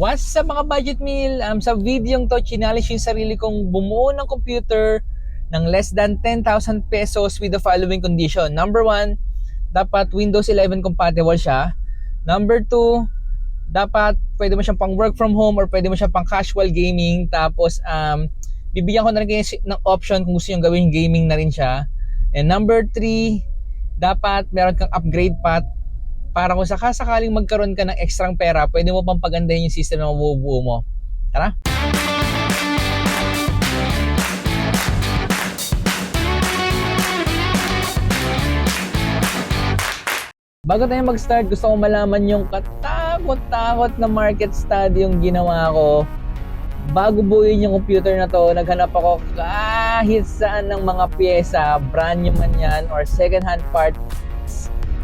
What's sa mga budget meal? Sa videong to, challenge yung sarili kong bumuo ng computer ng less than 10,000 pesos with the following condition. Number 1, dapat Windows 11 compatible siya. Number 2, dapat pwede mo siyang pang work from home or pwede mo siyang pang casual gaming. Tapos bibigyan ko na rin kayo ng option kung gusto nyo gawin gaming na rin siya. And number 3, dapat meron kang upgrade path para kung sakasakaling magkaroon ka ng extrang pera, pwede mo pang pagandahin yung system na mabubuo mo. Tara! Bago tayo mag-start, gusto ko malaman yung katakot-takot na market study yung ginawa ko. Bago buuin yung computer na to, naghanap ako kahit saan ng mga pyesa, brand new man yan or second hand part.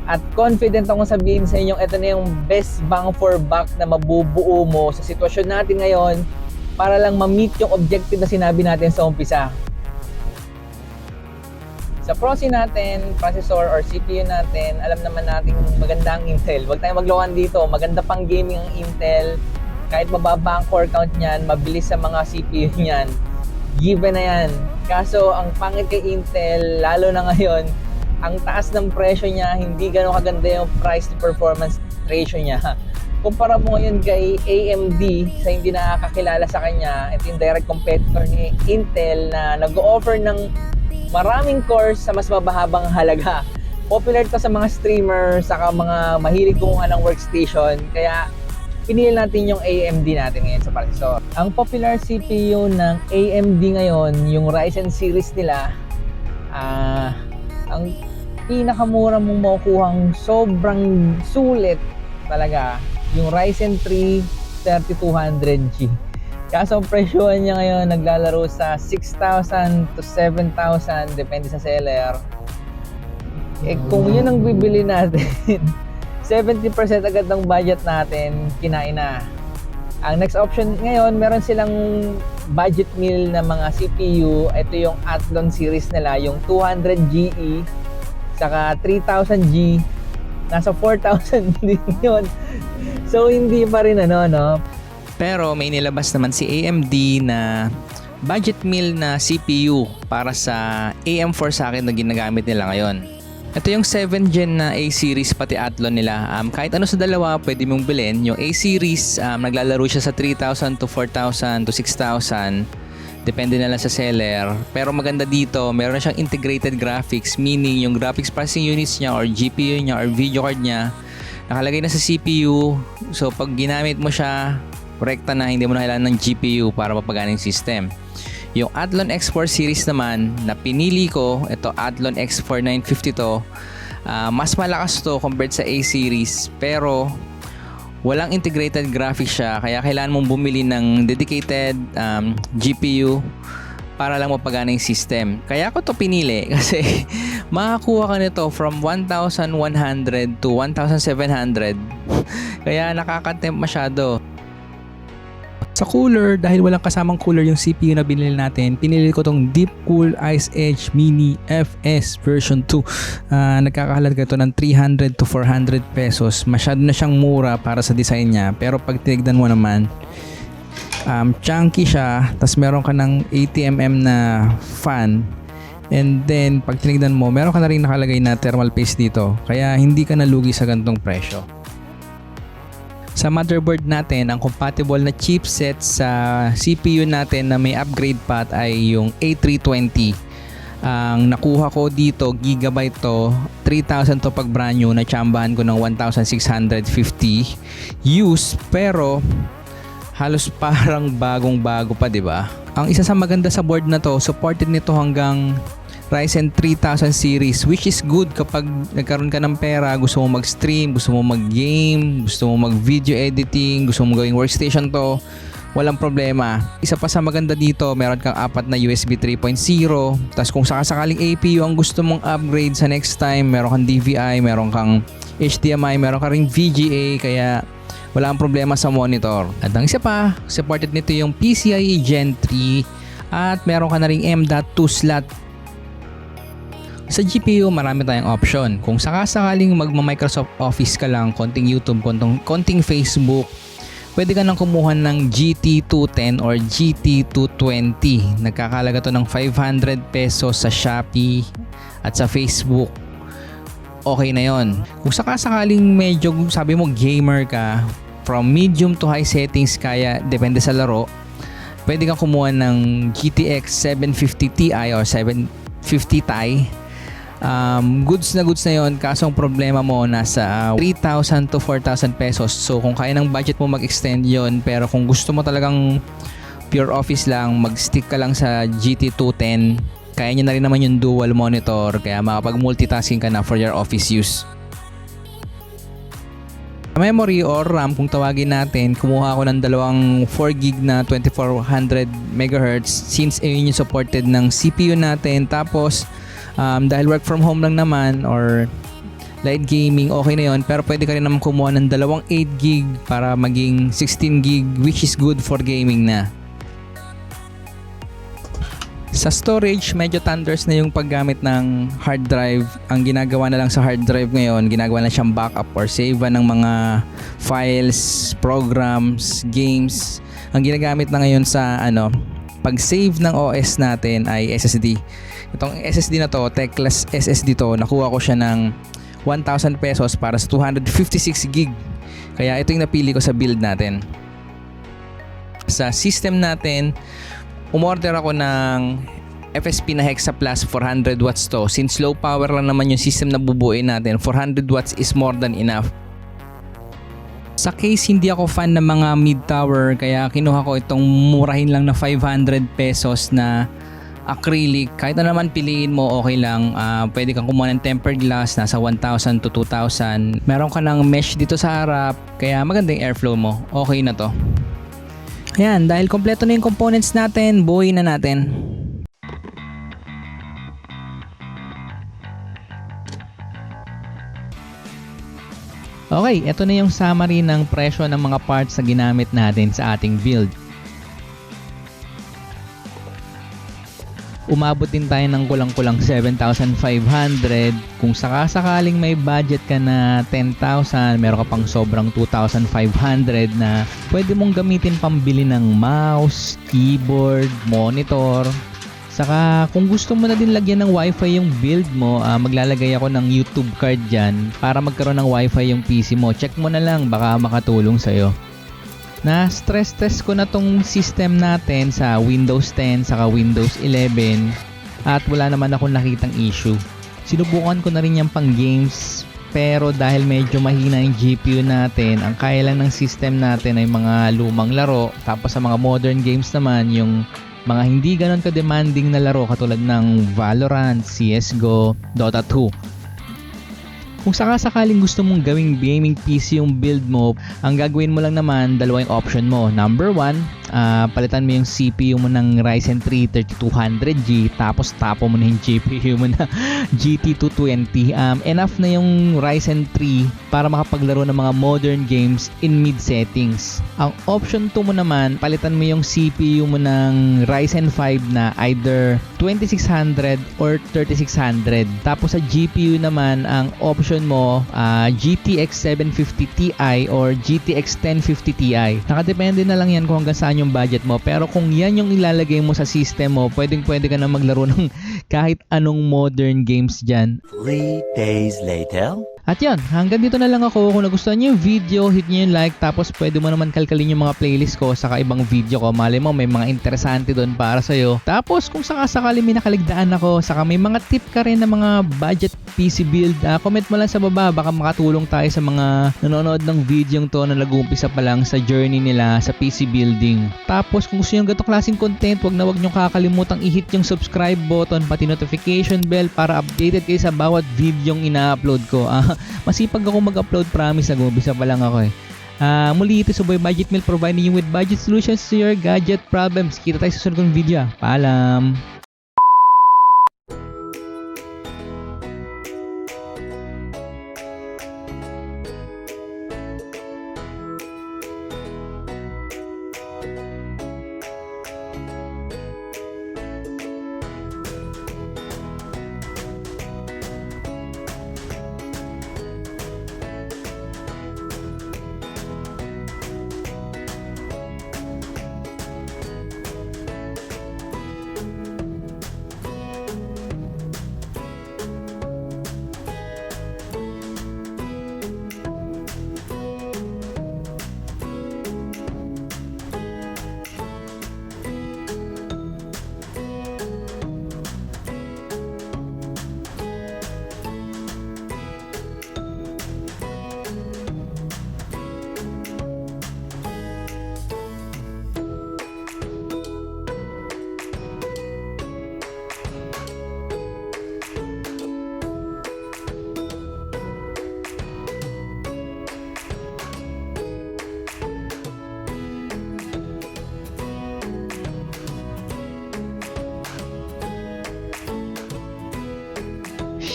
At confident akong sabihin sa inyo, ito na yung best bang for buck na mabubuo mo sa sitwasyon natin ngayon para lang ma-meet yung objective na sinabi natin sa umpisa. Sa proxy natin, processor or CPU natin, alam naman natin maganda ang Intel. Huwag tayong maglokohan dito, maganda pang gaming ang Intel. Kahit mababa ang core count niyan, mabilis sa mga CPU niyan. Given na yan. Kaso ang pangit kay Intel, lalo na ngayon, ang taas ng presyo niya, hindi gano'ng kaganda yung price to performance ratio niya. Kumpara mo ngayon kay AMD, sa hindi nakakakilala sa kanya, ito yung direct competitor ni Intel na nag-o-offer ng maraming cores sa mas mabahabang halaga. Popular to sa mga streamer, saka mga mahilig kumuha ng workstation, kaya pinili natin yung AMD natin ngayon sa processor. Ang popular CPU ng AMD ngayon, yung Ryzen series nila, ang pinakamura mong makukuhang sobrang sulit talaga yung Ryzen 3 3200G. Kaso ang presyohan niya ngayon naglalaro sa 6,000 to 7,000 depende sa seller. Kung yun ang bibili natin 70% agad ng budget natin kinain na. Ang next option ngayon, meron silang budget meal na mga CPU. Ito yung Athlon series nila, yung 200GE saka 3000G. Nasa 4,000 din yun. So hindi pa rin no? Pero may nilabas naman si AMD na budget meal na CPU para sa AM4 sa akin na ginagamit nila ngayon. Ito yung 7th gen na A-series pati Athlon nila. Kahit ano sa dalawa pwede mong bilhin. Yung A-series naglalaro siya sa 3,000 to 4,000 to 6,000. Depende na lang sa seller. Pero maganda dito, meron na siyang integrated graphics, meaning yung graphics processing units niya or GPU niya or video card niya nakalagay na sa CPU. So pag ginamit mo siya, rekta na, hindi mo na kailangan ng GPU para mapagana yung system. Yung Athlon X4 series naman na pinili ko, ito Athlon X4 950 to, mas malakas to compared sa A series pero walang integrated graphics siya, kaya kailangan mong bumili ng dedicated GPU para lang mapagana yung system. Kaya ko to pinili kasi makakuha ka nito from 1,100 to 1,700 kaya nakaka-tempt masyado. Sa cooler, dahil walang kasamang cooler yung CPU na binili natin, pinili ko tong Deepcool Ice Edge Mini FS version 2. Nagkakahalaga ito ng 300 to 400 pesos. Masyado na siyang mura para sa design niya. Pero pag tinignan mo naman, chunky siya. Tapos meron ka ng 80mm na fan. And then, pag tinignan mo, meron ka na rin nakalagay na thermal paste dito. Kaya hindi ka nalugi sa gantong presyo. Sa motherboard natin, ang compatible na chipset sa CPU natin na may upgrade path ay yung A320. Ang nakuha ko dito, gigabyte to, 3,000 to pag brand new, na-chambahan ko ng 1,650 use, pero halos parang bagong-bago pa, 'di ba? Ang isa sa maganda sa board na to, supported nito hanggang Ryzen 3000 series, which is good kapag nagkaroon ka ng pera, gusto mo mag-stream, gusto mo mag-game, gusto mo mag-video editing, gusto mo gawing workstation to, walang problema. Isa pa sa maganda dito, meron kang apat na USB 3.0, tapos kung sakasakaling APU ang gusto mong upgrade sa next time, meron kang DVI, meron kang HDMI, meron kang ring VGA, kaya wala ang problema sa monitor. At ang isa pa, supported nito yung PCIe Gen 3 at meron ka na ring M.2 slot. Sa GPU, marami tayong option. Kung sakasakaling magma-Microsoft Office ka lang, konting YouTube, konting Facebook, pwede ka nang kumuha ng GT210 or GT220. Nagkakalaga to ng 500 pesos sa Shopee at sa Facebook. Okay na yon. Kung sakasakaling medyo sabi mo gamer ka, from medium to high settings kaya depende sa laro, pwede kang kumuha ng GTX 750 Ti or 750 Ti. Goods na yon, kaso ang problema mo nasa 3,000 to 4,000 pesos. So kung kaya ng budget mo mag-extend yon, pero kung gusto mo talagang pure office lang, mag-stick ka lang sa GT210, kaya nyo na rin naman yung dual monitor, kaya makapag-multitasking ka na for your office use. Memory or RAM kung tawagin natin, kumuha ako ng dalawang 4GB na 2400 MHz since ayun yung supported ng CPU natin. Tapos dahil work from home lang naman or light gaming, okay na yon, pero pwede ka rin naman kumuha ng dalawang 8GB para maging 16GB, which is good for gaming na. Sa storage, medyo thunders na yung paggamit ng hard drive. Ang ginagawa na lang sa hard drive ngayon, ginagawa na siyang backup or save ng mga files, programs, games. Ang ginagamit na ngayon sa pag-save ng OS natin ay SSD. Itong SSD na to, Teclas SSD to, nakuha ko siya ng 1,000 pesos para sa 256GB. Kaya ito yung napili ko sa build natin. Sa system natin, umorder ako ng FSP na Hexa Plus 400 watts to. Since low power lang naman yung system na bubuuin natin, 400 watts is more than enough. Sa case, hindi ako fan ng mga mid-tower, kaya kinuha ko itong murahin lang na 500 pesos na acrylic. Kahit na naman piliin mo, okay lang. Pwede kang kumuha ng tempered glass, nasa 1,000 to 2,000. Meron ka ng mesh dito sa harap, kaya maganda yung airflow mo. Okay na to. Ayan, dahil kompleto na yung components natin, buuin na natin. Okay, ito na yung summary ng presyo ng mga parts na ginamit natin sa ating build. Umabot din tayo ng kulang-kulang 7,500. Kung sakasakaling may budget ka na 10,000, meron ka pang sobrang 2,500 na pwede mong gamitin pambili ng mouse, keyboard, monitor. Saka kung gusto mo na din lagyan ng wifi yung build mo, maglalagay ako ng YouTube card dyan para magkaroon ng wifi yung PC mo. Check mo na lang, baka makatulong sa'yo. Na stress test ko na tong system natin sa Windows 10 saka Windows 11 at wala naman akong nakitang issue. Sinubukan ko na rin yung pang games, pero dahil medyo mahina yung GPU natin, ang kaya lang ng system natin ay mga lumang laro. Tapos sa mga modern games naman, yung mga hindi ganon ka-demanding na laro katulad ng Valorant, CSGO, Dota 2. Kung sakasakaling gusto mong gawing gaming PC yung build mo, ang gagawin mo lang naman, dalawa yung option mo. Number 1, palitan mo yung CPU mo ng Ryzen 3 3200G, tapos tapo mo na yung GPU mo na GT220. Enough na yung Ryzen 3 para makapaglaro ng mga modern games in mid settings. Ang option 2 mo naman, palitan mo yung CPU mo ng Ryzen 5 na either 2600 or 3600. Tapos sa GPU naman, ang option mo, GTX 750 Ti or GTX 1050 Ti. Nakadepende na lang yan kung hanggang saan yung budget mo. Pero kung yan yung ilalagay mo sa system mo, pwede ka na maglaro ng kahit anong modern games dyan. 3 days later. At yan, hanggang dito na lang ako. Kung nagustuhan nyo yung video, hit nyo yung like. Tapos pwede mo naman kalkalin yung mga playlist ko saka ibang video ko. Malay mo, may mga interesante doon para sa'yo. Tapos kung sakasakali may nakaligdaan ako, saka may mga tip ka rin na mga budget PC build, comment mo lang sa baba. Baka makatulong tayo sa mga nanonood ng video to na nag-uumpisa pa lang sa journey nila sa PC building. Tapos kung gusto nyo ganitong klaseng content, wag nyo kakalimutang i-hit yung subscribe button pati notification bell para updated kayo sa bawat video yung ina-upload ko. Masipag ako mag-upload, promise, nag-umpisa pa lang ako eh. Muli ito sa Boy Budget Mill, providing you with budget solutions to your gadget problems. Kita tayo sa susunod kong video. Paalam!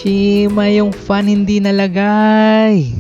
Shima, yung fan hindi nalagay.